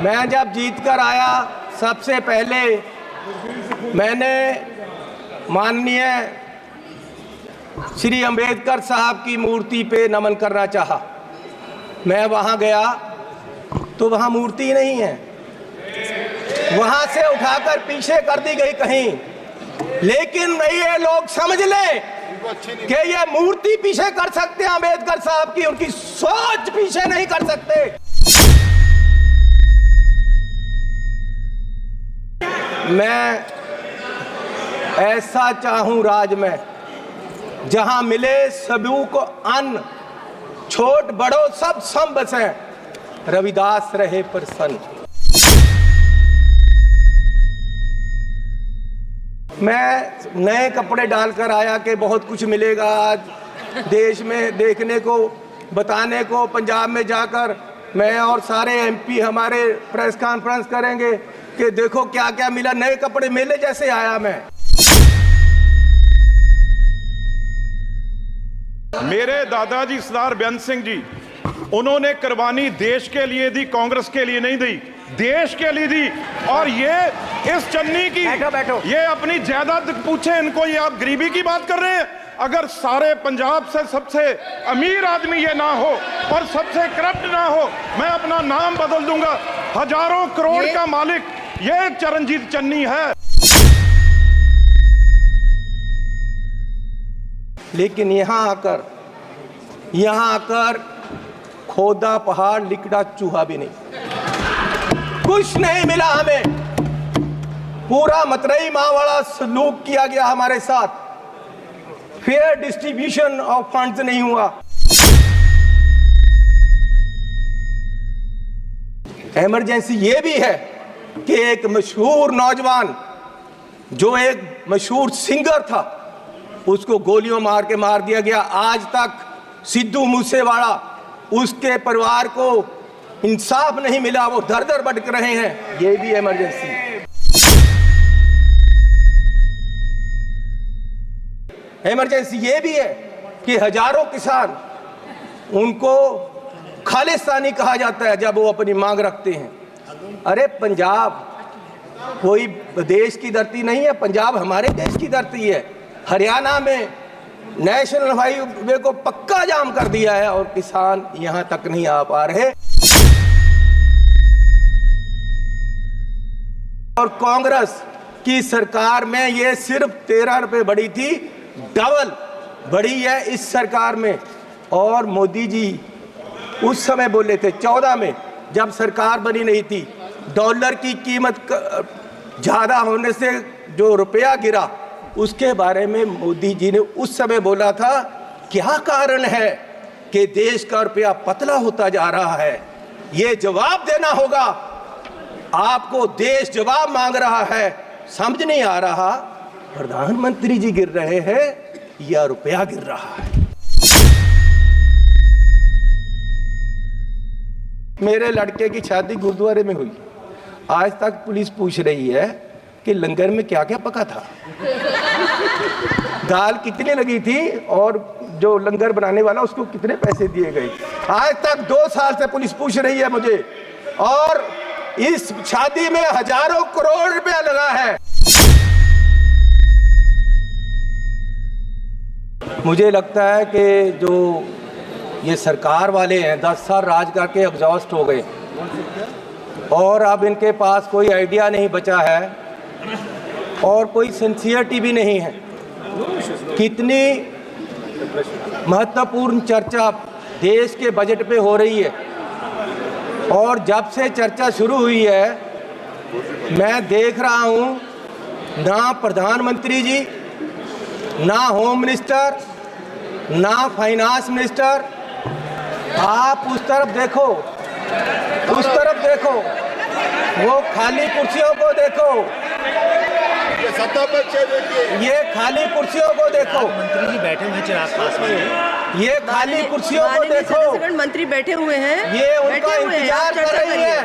मैं जब जीत कर आया सबसे पहले मैंने माननीय श्री अंबेडकर साहब की मूर्ति पे नमन करना चाहा। मैं वहाँ गया तो वहाँ मूर्ति नहीं है, वहाँ से उठाकर पीछे कर दी गई कहीं। लेकिन ये लोग समझ लें कि ये मूर्ति पीछे कर सकते हैं अंबेडकर साहब की, उनकी सोच पीछे नहीं कर सकते। मैं ऐसा चाहूं राज में जहां मिले सभी को अन्न, छोट बड़ो सब सम बसे, रविदास रहे प्रसन्न। मैं नए कपड़े डालकर आया कि बहुत कुछ मिलेगा आज देश में देखने को, बताने को। पंजाब में जाकर मैं और सारे एमपी हमारे प्रेस कॉन्फ्रेंस करेंगे कि देखो क्या क्या मिला, नए कपड़े मेले जैसे आया मैं। मेरे दादाजी सरदार बेअंत सिंह जी, उन्होंने कुर्बानी देश के लिए दी, कांग्रेस के लिए नहीं दी, देश के लिए दी। और ये इस चन्नी की बैठो। ये अपनी जायदाद पूछे इनको, ये आप गरीबी की बात कर रहे हैं। अगर सारे पंजाब से सबसे अमीर आदमी ये ना हो और सबसे करप्ट ना हो, मैं अपना नाम बदल दूंगा। हजारों करोड़ का मालिक ये चरणजीत चन्नी है। लेकिन यहाँ आकर खोदा पहाड़, लिकड़ा चूहा भी नहीं, कुछ नहीं मिला हमें। पूरा मतरई माँ वाला सलूक किया गया हमारे साथ, फेयर डिस्ट्रीब्यूशन ऑफ फंड्स नहीं हुआ। इमरजेंसी ये भी है कि एक मशहूर नौजवान जो एक मशहूर सिंगर था, उसको गोलियों मार के मार दिया गया। आज तक सिद्धू मूसेवाला, उसके परिवार को इंसाफ नहीं मिला, वो दर दर भटक रहे हैं। ये भी इमरजेंसी। इमरजेंसी ये भी है कि हजारों किसान, उनको खालिस्तानी कहा जाता है जब वो अपनी मांग रखते हैं। अरे पंजाब कोई देश की धरती नहीं है, पंजाब हमारे देश की धरती है। हरियाणा में नेशनल हाईवे को पक्का जाम कर दिया है और किसान यहां तक नहीं आ पा रहे। और कांग्रेस की सरकार में ये सिर्फ 13 रुपए बढ़ी थी, डबल बढ़ी है इस सरकार में। और मोदी जी उस समय बोले थे 14 में, जब सरकार बनी नहीं थी, डॉलर की कीमत ज्यादा होने से जो रुपया गिरा, उसके बारे में मोदी जी ने उस समय बोला था, क्या कारण है कि देश का रुपया पतला होता जा रहा है। ये जवाब देना होगा आपको, देश जवाब मांग रहा है। समझ नहीं आ रहा प्रधानमंत्री जी गिर रहे हैं या रुपया गिर रहा है। मेरे लड़के की शादी गुरुद्वारे में हुई, आज तक पुलिस पूछ रही है कि लंगर में क्या क्या पका था, दाल कितनी लगी थी और जो लंगर बनाने वाला उसको कितने पैसे दिए गए। आज तक 2 साल से पुलिस पूछ रही है मुझे, और इस शादी में हजारों करोड़ रुपया लगा है। मुझे लगता है कि जो ये सरकार वाले हैं 10 साल राज करके एग्जॉस्ट हो गए और अब इनके पास कोई आइडिया नहीं बचा है और कोई सिंसियरिटी भी नहीं है। कितनी महत्वपूर्ण चर्चा देश के बजट पे हो रही है, और जब से चर्चा शुरू हुई है मैं देख रहा हूँ ना प्रधानमंत्री जी, ना होम मिनिस्टर, ना फाइनेंस मिनिस्टर। आप उस तरफ देखो, उस तरफ देखो, वो खाली कुर्सियों को देखो, ये खाली कुर्सियों को देखो। मंत्री जी बैठे हुए चिराग पासवान, ये खाली कुर्सियों को देखो, मंत्री बैठे हुए हैं, ये उनका इंतजार कर रही है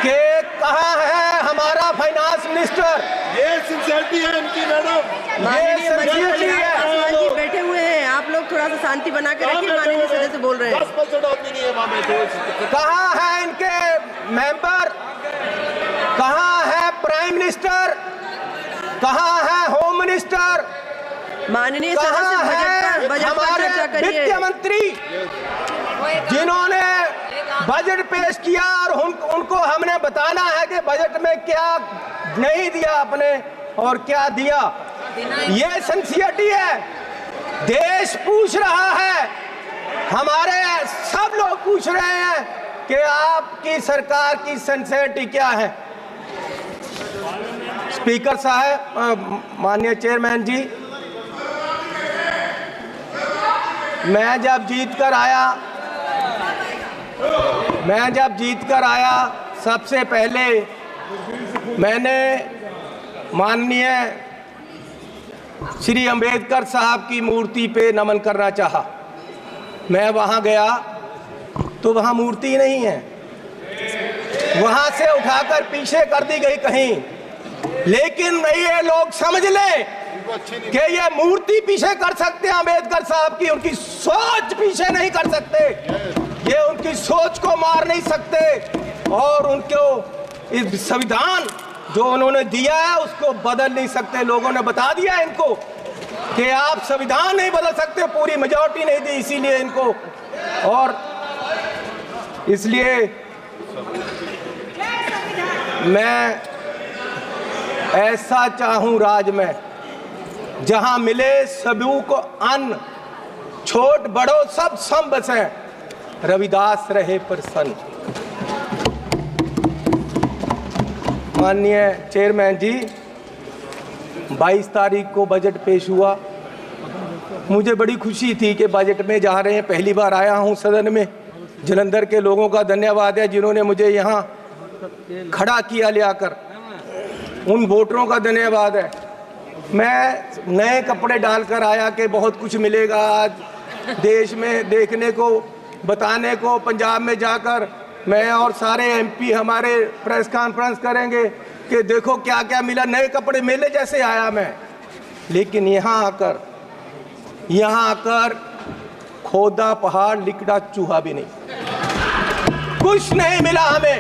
कि कहाँ है हमारा फाइनेंस मिनिस्टर। ये सिंसियरिटी है इनकी मैडम, ये सिंसियरिटी है। पासवान जी बैठे हुए हैं, आप लोग थोड़ा सा शांति बना के रखिए। माननीय सदस्य बोल रहे हैं, 10% आदमी नहीं है वहाँ बैठे। कहाँ है इनके मेंबर, कहाँ है प्राइम मिनिस्टर, कहाँ है होम मिनिस्टर, माननीय कहाँ सदस्य बजट पर हमारे चर्चा करिए। वित्त मंत्री जिन्होंने बजट पेश किया और उनको हमने बताना है कि बजट में क्या नहीं दिया आपने और क्या दिया। ये सिंसियरिटी है। देश पूछ रहा है, हमारे सब लोग पूछ रहे हैं कि आपकी सरकार की सिंसियरिटी क्या है। स्पीकर साहब, माननीय चेयरमैन जी, मैं जब जीत कर आया सबसे पहले मैंने माननीय श्री अंबेडकर साहब की मूर्ति पे नमन करना चाहा। मैं वहाँ गया तो वहाँ मूर्ति नहीं है, वहाँ से उठाकर पीछे कर दी गई कहीं। लेकिन ये लोग समझ ले कि ये मूर्ति पीछे कर सकते हैं अंबेडकर साहब की, उनकी सोच पीछे नहीं कर सकते, ये उनकी सोच को मार नहीं सकते और उनको इस संविधान जो उन्होंने दिया है उसको बदल नहीं सकते। लोगों ने बता दिया इनको कि आप संविधान नहीं बदल सकते, पूरी मेजॉरिटी नहीं दी इसीलिए इनको। और इसलिए मैं ऐसा चाहूं राज में जहां मिले सभी को अन्न, छोट बड़ो सब सम बसे, रविदास रहे प्रसन्न। माननीय चेयरमैन जी, 22 तारीख को बजट पेश हुआ। मुझे बड़ी खुशी थी कि बजट में जा रहे हैं, पहली बार आया हूं सदन में। जलंधर के लोगों का धन्यवाद है जिन्होंने मुझे यहां खड़ा किया ले आकर, उन वोटरों का धन्यवाद है। मैं नए कपड़े डालकर आया कि बहुत कुछ मिलेगा आज देश में देखने को, बताने को। पंजाब में जाकर मैं और सारे एमपी हमारे प्रेस कॉन्फ्रेंस करेंगे कि देखो क्या क्या मिला, नए कपड़े मेले जैसे आया मैं। लेकिन यहाँ आकर खोदा पहाड़, लिकड़ा चूहा भी नहीं, कुछ नहीं मिला हमें।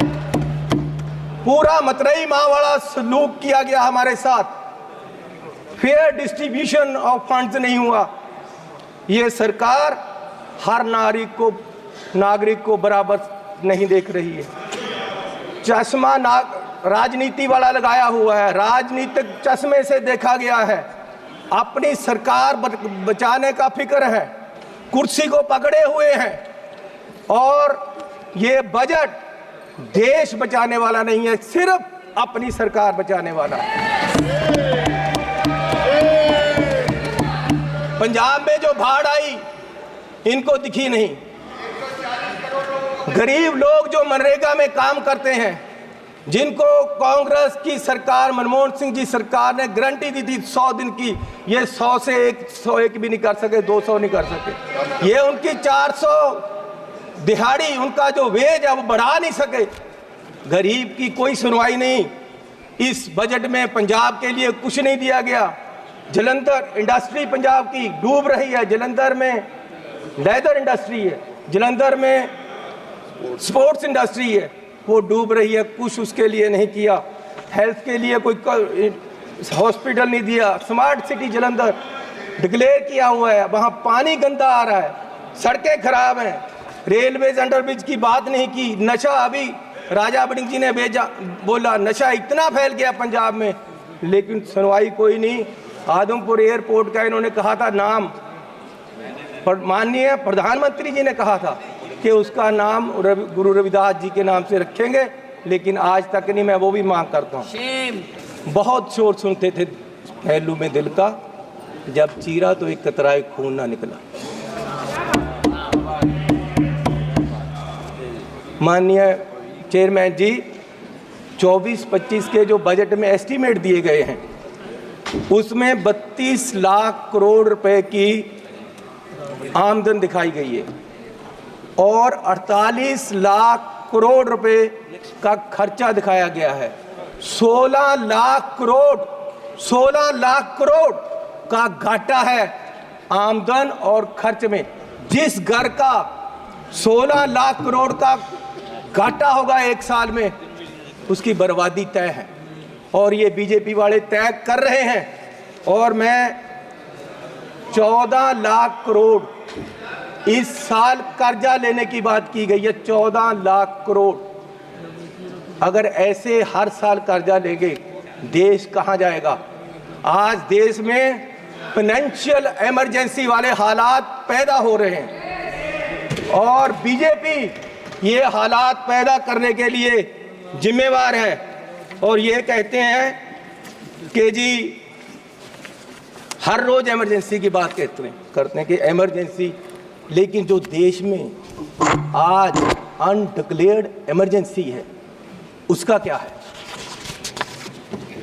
पूरा मतरई माँ वाला सलूक किया गया हमारे साथ, फेयर डिस्ट्रीब्यूशन ऑफ फंड्स नहीं हुआ। ये सरकार हर नागरिक को बराबर नहीं देख रही है। चश्मा राजनीति वाला लगाया हुआ है, राजनीतिक चश्मे से देखा गया है। अपनी सरकार बचाने का फिक्र है, कुर्सी को पकड़े हुए हैं। और ये बजट देश बचाने वाला नहीं है, सिर्फ अपनी सरकार बचाने वाला है। पंजाब में जो बाढ़ आई इनको दिखी नहीं। गरीब लोग जो मनरेगा में काम करते हैं, जिनको कांग्रेस की सरकार, मनमोहन सिंह जी सरकार ने गारंटी दी थी 100 दिन की, ये 100 से 101 भी नहीं कर सके, 200 नहीं कर सके। ये उनकी 400 दिहाड़ी, उनका जो वेज है वो बढ़ा नहीं सके। गरीब की कोई सुनवाई नहीं। इस बजट में पंजाब के लिए कुछ नहीं दिया गया। जलंधर इंडस्ट्री पंजाब की डूब रही है। जलंधर में लेदर इंडस्ट्री है, जलंधर में स्पोर्ट्स इंडस्ट्री है, वो डूब रही है। कुछ उसके लिए नहीं किया। हेल्थ के लिए कोई हॉस्पिटल नहीं दिया। स्मार्ट सिटी जलंधर डिक्लेयर किया हुआ है, वहाँ पानी गंदा आ रहा है, सड़कें खराब हैं, रेलवेज अंडरब्रिज की बात नहीं की। नशा, अभी राजा बड़िंग जी ने बोला नशा इतना फैल गया पंजाब में, लेकिन सुनवाई कोई नहीं। आदमपुर एयरपोर्ट का इन्होंने कहा था नाम, माननीय प्रधानमंत्री जी ने कहा था कि उसका नाम गुरु रविदास जी के नाम से रखेंगे, लेकिन आज तक नहीं। मैं वो भी मांग करता हूँ। बहुत शोर सुनते थे पहलू में दिल का, जब चीरा तो एक कतराए खून ना निकला। माननीय चेयरमैन जी, 24-25 के जो बजट में एस्टीमेट दिए गए हैं, उसमें 32 लाख करोड़ रुपए की आमदन दिखाई गई है और 48 लाख करोड़ रुपए का खर्चा दिखाया गया है। 16 लाख करोड़ का घाटा है आमदन और खर्च में। जिस घर का 16 लाख करोड़ का घाटा होगा 1 साल में, उसकी बर्बादी तय है और ये बीजेपी वाले तय कर रहे हैं। और मैं 14 लाख करोड़ इस साल कर्जा लेने की बात की गई है, 14 लाख करोड़। अगर ऐसे हर साल कर्जा लेंगे देश कहाँ जाएगा? आज देश में फाइनेंशियल इमरजेंसी वाले हालात पैदा हो रहे हैं और बीजेपी ये हालात पैदा करने के लिए जिम्मेवार है। और ये कहते हैं कि जी हर रोज इमरजेंसी की बात करते हैं कि इमरजेंसी, लेकिन जो देश में आज अनडिक्लेयर्ड इमरजेंसी है उसका क्या है?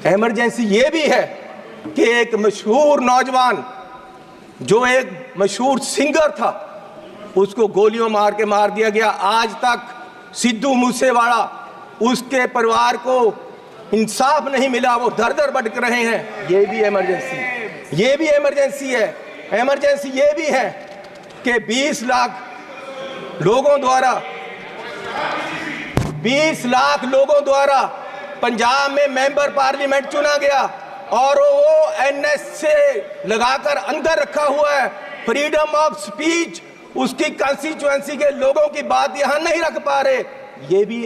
इमरजेंसी ये भी है कि एक मशहूर नौजवान जो एक मशहूर सिंगर था उसको गोलियों मार के मार दिया गया। आज तक सिद्धू मूसेवाला, उसके परिवार को इंसाफ नहीं मिला, वो दर दर भटक रहे हैं। ये भी इमरजेंसी, ये भी इमरजेंसी है। इमरजेंसी ये भी है कि 20 लाख लोगों द्वारा पंजाब में मेंबर पार्लियामेंट चुना गया और वो एनएस से लगाकर अंदर रखा हुआ है। फ्रीडम ऑफ स्पीच, उसकी कंस्टिट्यूएंसी के लोगों की बात यहां नहीं रख पा रहे, ये भी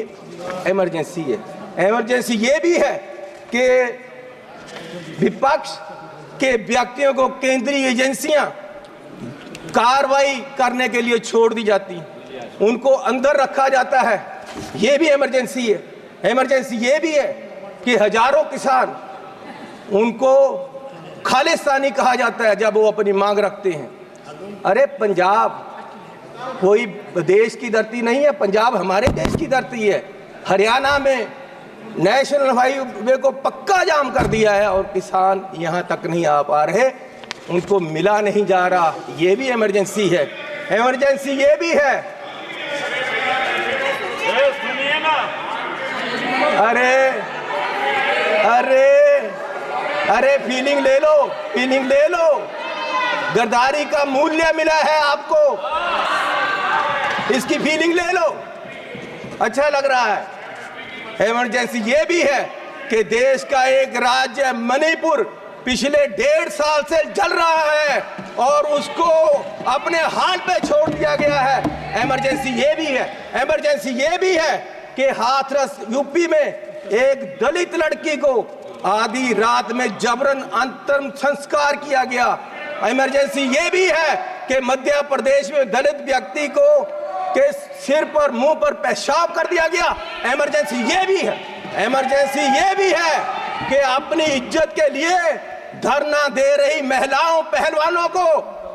इमरजेंसी है। इमरजेंसी ये भी है कि विपक्ष के व्यक्तियों को केंद्रीय एजेंसियां कार्रवाई करने के लिए छोड़ दी जाती, उनको अंदर रखा जाता है, ये भी इमरजेंसी है। इमरजेंसी ये भी है कि हजारों किसान, उनको खालिस्तानी कहा जाता है जब वो अपनी मांग रखते हैं। अरे पंजाब कोई देश की धरती नहीं है, पंजाब हमारे देश की धरती है। हरियाणा में नेशनल हाईवे को पक्का जाम कर दिया है और किसान यहाँ तक नहीं आ पा रहे, उनको मिला नहीं जा रहा, ये भी इमरजेंसी है। इमरजेंसी ये भी है, अरे फीलिंग ले लो, फीलिंग ले लो। गद्दारी का मूल्य मिला है आपको, इसकी फीलिंग ले लो, अच्छा लग रहा है। इमरजेंसी ये भी है कि देश का एक राज्य मणिपुर पिछले 1.5 साल से जल रहा है और उसको अपने हाल पे छोड़ दिया गया है। इमरजेंसी ये भी है। इमरजेंसी ये भी है कि हाथरस यूपी में एक दलित लड़की को आधी रात में जबरन अंतिम संस्कार किया गया। इमरजेंसी ये भी है कि मध्य प्रदेश में दलित व्यक्ति को के सिर पर, मुंह पर पेशाब कर दिया गया। इमरजेंसी ये भी है। इमरजेंसी ये भी है कि अपनी इज्जत के लिए धरना दे रही महिलाओं, पहलवानों को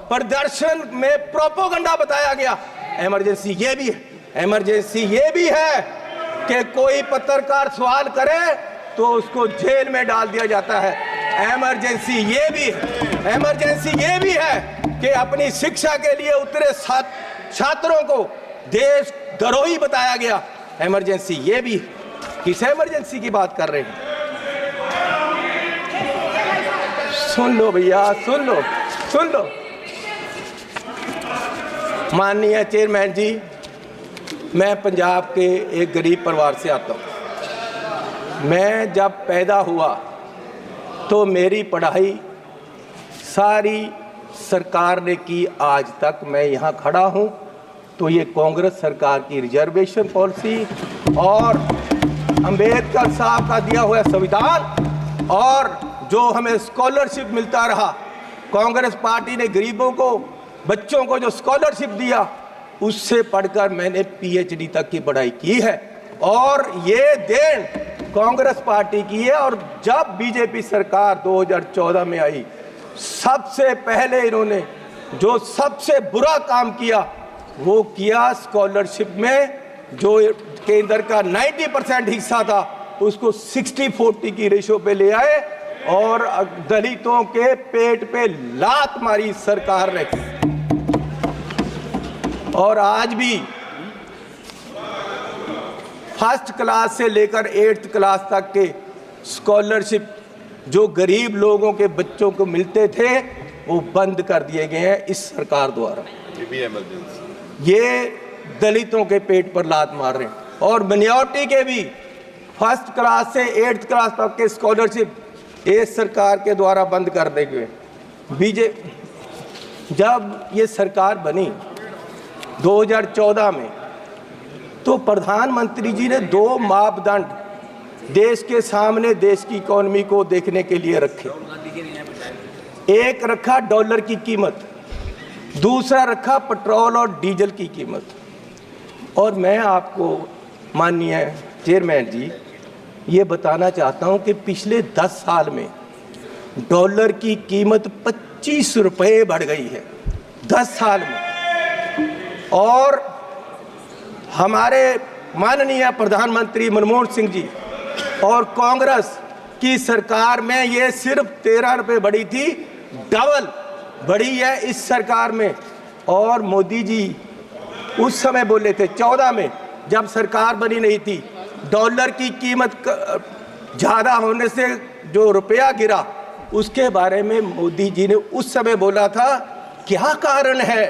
प्रदर्शन में प्रोपोगंडा बताया गया। इमरजेंसी ये भी है। इमरजेंसी ये भी है कि कोई पत्रकार सवाल करे तो उसको जेल में डाल दिया जाता है। इमरजेंसी ये भी है। इमरजेंसी ये भी है कि अपनी शिक्षा के लिए उतरे छात्रों को देश द्रोही बताया गया। इमरजेंसी ये भी। किस इमरजेंसी की बात कर रहे हैं? सुन लो भैया, सुन लो, सुन लो। माननीय चेयरमैन जी, मैं पंजाब के एक गरीब परिवार से आता हूँ। मैं जब पैदा हुआ तो मेरी पढ़ाई सारी सरकार ने की, आज तक मैं यहाँ खड़ा हूँ तो ये कांग्रेस सरकार की रिजर्वेशन पॉलिसी और अंबेडकर साहब का दिया हुआ संविधान और जो हमें स्कॉलरशिप मिलता रहा, कांग्रेस पार्टी ने गरीबों को, बच्चों को जो स्कॉलरशिप दिया, उससे पढ़कर मैंने पीएचडी तक की पढ़ाई की है और ये देन कांग्रेस पार्टी की है। और जब बीजेपी सरकार 2014 में आई, सबसे पहले इन्होंने जो सबसे बुरा काम किया वो किया, स्कॉलरशिप में जो केंद्र का 90% हिस्सा था उसको 60-40 की रेशो पे ले आए और दलितों के पेट पे लात मारी सरकार ने। और आज भी फर्स्ट क्लास से लेकर 8th क्लास तक के स्कॉलरशिप जो गरीब लोगों के बच्चों को मिलते थे वो बंद कर दिए गए हैं इस सरकार द्वारा। ये दलितों के पेट पर लात मार रहे हैं। और मिनॉरिटी के भी फर्स्ट क्लास से 8th क्लास तक के स्कॉलरशिप इस सरकार के द्वारा बंद कर देंगे। जब ये सरकार बनी 2014 में, तो प्रधानमंत्री जी ने 2 मापदंड देश के सामने देश की इकोनॉमी को देखने के लिए रखे। एक रखा डॉलर की कीमत, दूसरा रखा पेट्रोल और डीजल की कीमत। और मैं आपको माननीय चेयरमैन जी ये बताना चाहता हूं कि पिछले 10 साल में डॉलर की कीमत 25 रुपये बढ़ गई है 10 साल में। और हमारे माननीय प्रधानमंत्री मनमोहन सिंह जी और कांग्रेस की सरकार में ये सिर्फ 13 रुपये बढ़ी थी, डबल बढ़ी है इस सरकार में। और मोदी जी उस समय बोले थे 14 में, जब सरकार बनी नहीं थी, डॉलर की कीमत ज़्यादा होने से जो रुपया गिरा उसके बारे में मोदी जी ने उस समय बोला था क्या कारण है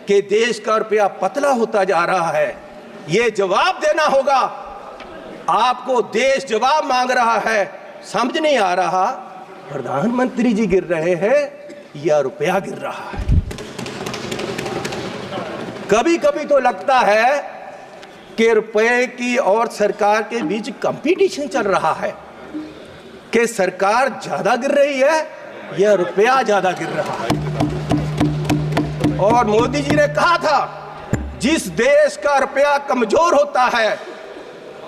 कि देश का रुपया पतला होता जा रहा है, ये जवाब देना होगा आपको। देश जवाब मांग रहा है, समझ नहीं आ रहा प्रधानमंत्री जी गिर रहे हैं या रुपया गिर रहा है। कभी कभी तो लगता है कि रुपए की और सरकार के बीच कंपटीशन चल रहा है कि सरकार ज्यादा गिर रही है या रुपया ज्यादा गिर रहा है। और मोदी जी ने कहा था जिस देश का रुपया कमजोर होता है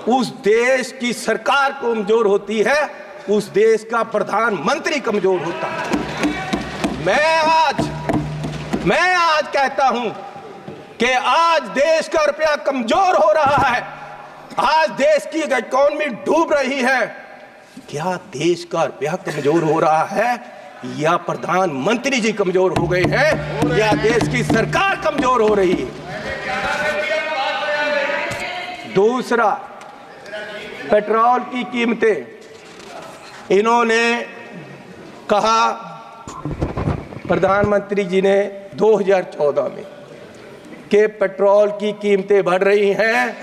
उस देश की सरकार कमजोर होती है, उस देश का प्रधानमंत्री कमजोर होता है। मैं आज कहता हूं कि आज देश का रुपया कमजोर हो रहा है, आज देश की इकोनॉमी डूब रही है। क्या देश का रुपया कमजोर हो रहा है या प्रधानमंत्री जी कमजोर हो गए हैं या देश की सरकार कमजोर हो रही है? दूसरा, पेट्रोल की कीमतें, इन्होंने कहा प्रधानमंत्री जी ने 2014 में कि पेट्रोल की कीमतें बढ़ रही हैं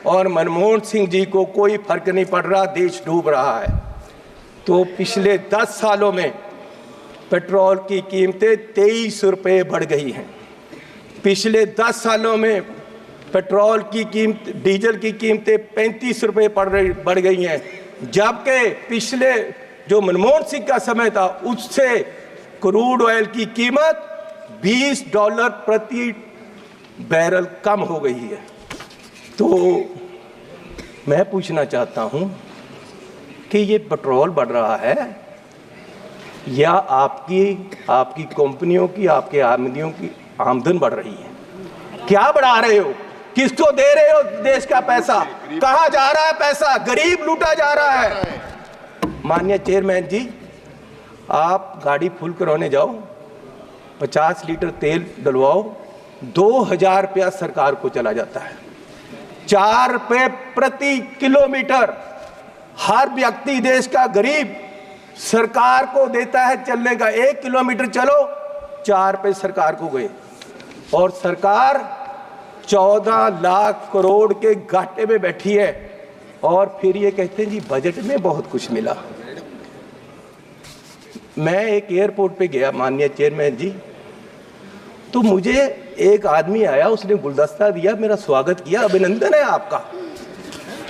और मनमोहन सिंह जी को कोई फर्क नहीं पड़ रहा, देश डूब रहा है। तो पिछले 10 सालों में पेट्रोल की कीमतें 23 रुपये बढ़ गई हैं। पिछले 10 सालों में पेट्रोल की कीमत, डीजल की कीमतें 35 रुपये बढ़ गई हैं, जबकि पिछले जो मनमोहन सिंह का समय था उससे क्रूड ऑयल की कीमत $20 प्रति बैरल कम हो गई है। तो मैं पूछना चाहता हूं कि ये पेट्रोल बढ़ रहा है या आपकी कंपनियों की, आपके आमदनियों की आमदन बढ़ रही है? क्या बढ़ा रहे हो? किसको दे रहे हो देश का पैसा? कहां जा रहा है पैसा? गरीब लूटा जा रहा है। माननीय चेयरमैन जी, आप गाड़ी फुल कराने जाओ, 50 लीटर तेल डलवाओ, 2000 रुपया सरकार को चला जाता है। 4 रुपये प्रति किलोमीटर हर व्यक्ति देश का गरीब सरकार को देता है चलने का। 1 किलोमीटर चलो 4 रुपये सरकार को गए। और सरकार 14 लाख करोड़ के घाटे में बैठी है और फिर ये कहते हैं जी बजट में बहुत कुछ मिला। मैं एक एयरपोर्ट पे गया माननीय चेयरमैन जी, तो मुझे एक आदमी आया, उसने गुलदस्ता दिया, मेरा स्वागत किया, अभिनंदन है आपका।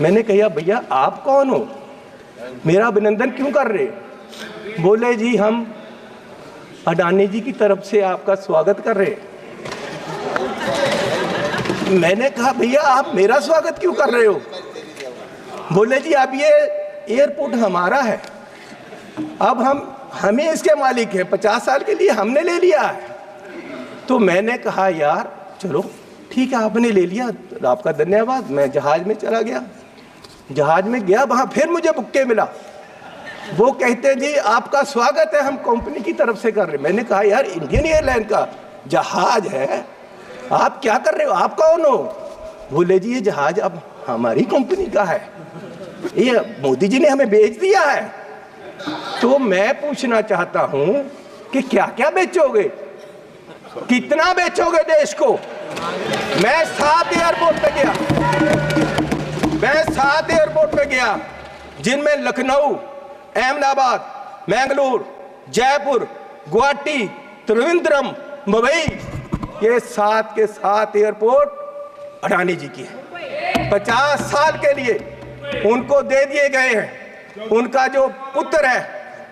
मैंने कहा भैया आप कौन हो, मेरा अभिनंदन क्यों कर रहे? बोले जी हम अडानी जी की तरफ से आपका स्वागत कर रहे। मैंने कहा भैया आप मेरा स्वागत क्यों कर रहे हो? बोले जी अब ये एयरपोर्ट हमारा है, अब हमें इसके मालिक है, 50 साल के लिए हमने ले लिया है। तो मैंने कहा यार चलो ठीक है आपने ले लिया, आपका धन्यवाद। मैं जहाज में चला गया, जहाज में गया, वहां फिर मुझे बुक्के मिला। वो कहते हैं जी आपका स्वागत है, हम कंपनी की तरफ से कर रहे। मैंने कहा यार इंडियन एयरलाइन का जहाज है, आप क्या कर रहे हो, आप कौन हो? बोले जी ये जहाज अब हमारी कंपनी का है, ये मोदी जी ने हमें बेच दिया है। तो मैं पूछना चाहता हूं कि क्या क्या बेचोगे, कितना बेचोगे देश को? मैं 7 एयरपोर्ट पे गया, मैं 7 एयरपोर्ट पे गया, जिनमें लखनऊ, अहमदाबाद, मैंगलोर, जयपुर, गुवाहाटी, त्रिवेंद्रम, मुंबई, ये 7 के 7 एयरपोर्ट अडानी जी की है। 50 साल के लिए उनको दे दिए गए हैं। उनका जो पुत्र है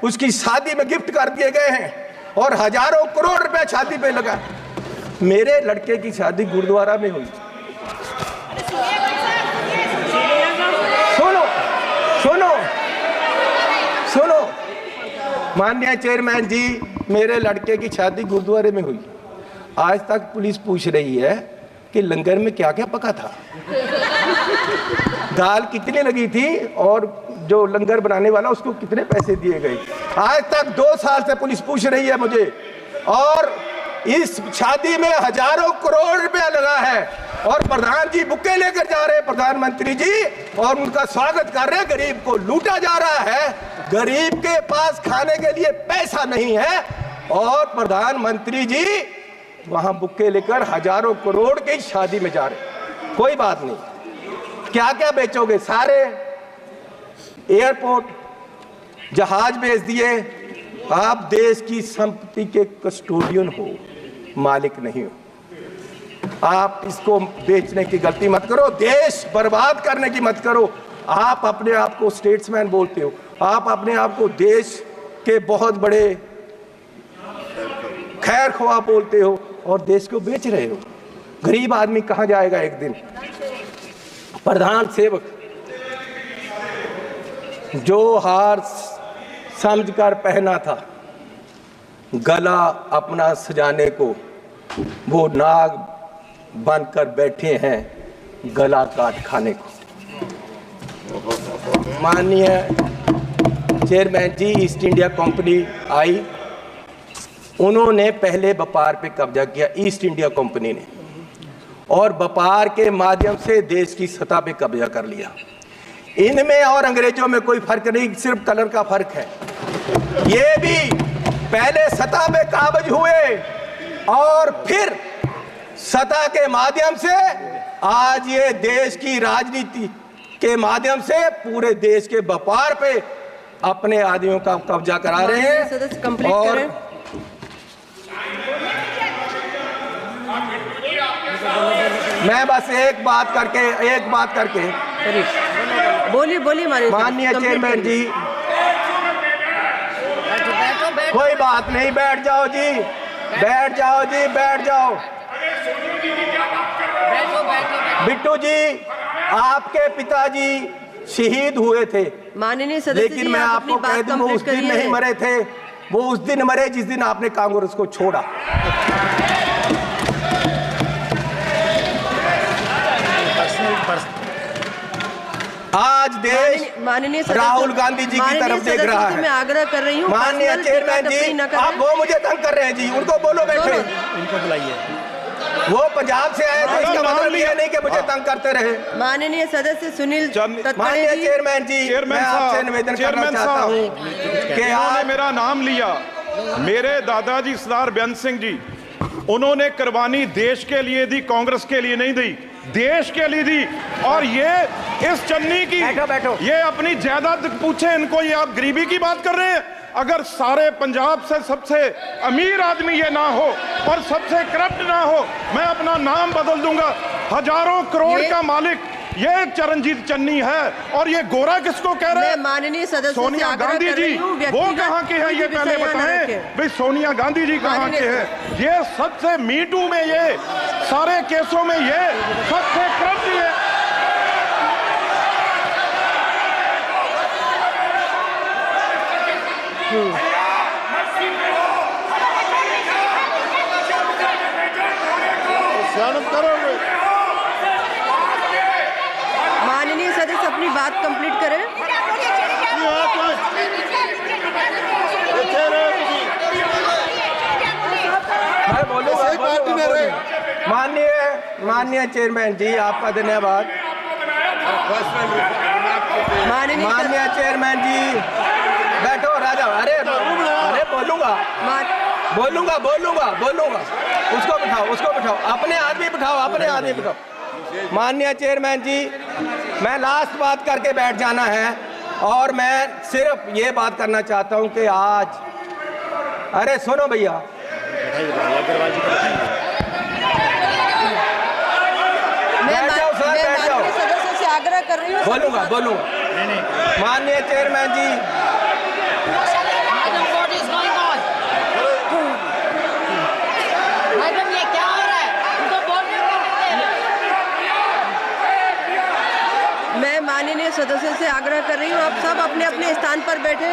उसकी शादी में गिफ्ट कर दिए गए हैं और हजारों करोड़ रुपए शादी पे लगा। मेरे लड़के की शादी गुरुद्वारा में हुई। सुनो सुनो सुनो, माननीय चेयरमैन जी, मेरे लड़के की शादी गुरुद्वारे में हुई। आज तक पुलिस पूछ रही है कि लंगर में क्या क्या पका था, दाल कितनी लगी थी और जो लंगर बनाने वाला उसको कितने पैसे दिए गए। आज तक 2 साल से पुलिस पूछ रही है मुझे, और इस शादी में हजारों करोड़ रुपया लगा है और प्रधान जी बुक्के लेकर जा रहे हैं, प्रधानमंत्री जी, और उनका स्वागत कर रहे हैं। गरीब को लूटा जा रहा है, गरीब के पास खाने के लिए पैसा नहीं है और प्रधानमंत्री जी वहां बुक्के लेकर हजारों करोड़ की शादी में जा रहे। कोई बात नहीं, क्या क्या बेचोगे? सारे एयरपोर्ट, जहाज बेच दिए। आप देश की संपत्ति के कस्टोडियन हो, मालिक नहीं हो। आप इसको बेचने की गलती मत करो, देश बर्बाद करने की मत करो। आप अपने आप को स्टेट्समैन बोलते हो, आप अपने आप को देश के बहुत बड़े खैर ख्वाह बोलते हो और देश को बेच रहे हो। गरीब आदमी कहां जाएगा एक दिन? प्रधान सेवक जो हार समझकर पहना था, गला अपना सजाने को, वो नाग बनकर बैठे हैं गला काट खाने को। माननीय चेयरमैन जी, ईस्ट इंडिया कंपनी आई, उन्होंने पहले व्यापार पे कब्जा किया, ईस्ट इंडिया कंपनी ने, और व्यापार के माध्यम से देश की सतह पे कब्जा कर लिया। इनमें और अंग्रेजों में कोई फर्क नहीं, सिर्फ कलर का फर्क है। ये भी पहले सतह पे काबज हुए और फिर सतह के माध्यम से आज ये देश की राजनीति के माध्यम से पूरे देश के व्यापार पे अपने आदमियों का कब्जा करा रहे हैं। और मैं बस एक बात करके बोलिए माननीय चेयरमैन जी, कोई बात नहीं, बैठ जाओ जी, बैठ जाओ। बिट्टू जी, आपके पिताजी शहीद हुए थे, माननीय सदस्य, लेकिन मैं आपको कह दूं वो उस दिन नहीं मरे थे, वो उस दिन मरे जिस दिन आपने कांग्रेस को छोड़ा। आज देश माननीय राहुल गांधी जी की तरफ देख रहा है। मैं आग्रह कर रही हूँ, माननीय चेयरमैन जी, आप वो मुझे तंग कर रहे हैं जी, उनको बोलो बैठे, उनको बुलाइए। वो पंजाब से आए तो इसका मतलब ये नहीं कि मुझे तंग करते रहे। माननीय सदस्य सुनील माननीय चेयरमैन जी, मैं आपसे निवेदन करना चाहता हूँ कि आपने मेरा नाम लिया। मेरे दादाजी सरदार बेअंत सिंह जी, उन्होंने कुर्बानी देश के लिए दी, कांग्रेस के लिए नहीं दी, देश के लिए दी। और ये इस चन्नी की बैठो। ये अपनी जायदाद पूछे इनको, ये आप गरीबी की बात कर रहे हैं? अगर सारे पंजाब से सबसे अमीर आदमी ये ना हो और सबसे करप्ट ना हो, मैं अपना नाम बदल दूंगा। हजारों करोड़ का मालिक ये चरणजीत चन्नी है। और ये गोरा किसको कह रहे हैं? माननीय सदस्य सोनिया गांधी जी, वो कहाँ के हैं ये पहले बताएं भाई। सोनिया गांधी जी कहाँ के हैं? ये सबसे मीटू में, ये सारे केसों में ये सबसे करप्ट है। माननीय सदस्य अपनी बात कंप्लीट करें। माननीय चेयरमैन जी, आपका धन्यवाद। माननीय चेयरमैन जी, बैठो राजा। अरे बोलूंगा। उसको बिठाओ, अपने आदमी बिठाओ। माननीय चेयरमैन जी, मैं लास्ट बात करके बैठ जाना है और मैं सिर्फ ये बात करना चाहता हूं कि आज, अरे सुनो भैया, अग्रवाल जी को बताइए। मैं बैठ जाओ सर, बैठ जाओ। माननीय सदस्य से आग्रह कर रही हूँ। बोलूंगा। नहीं माननीय chairman ji, What is going on? Madam ये क्या हो रहा है? उनको बोलने को नहीं दे। मैं माननीय सदस्य से आग्रह कर रही हूँ, आप सब अपने अपने स्थान पर बैठे।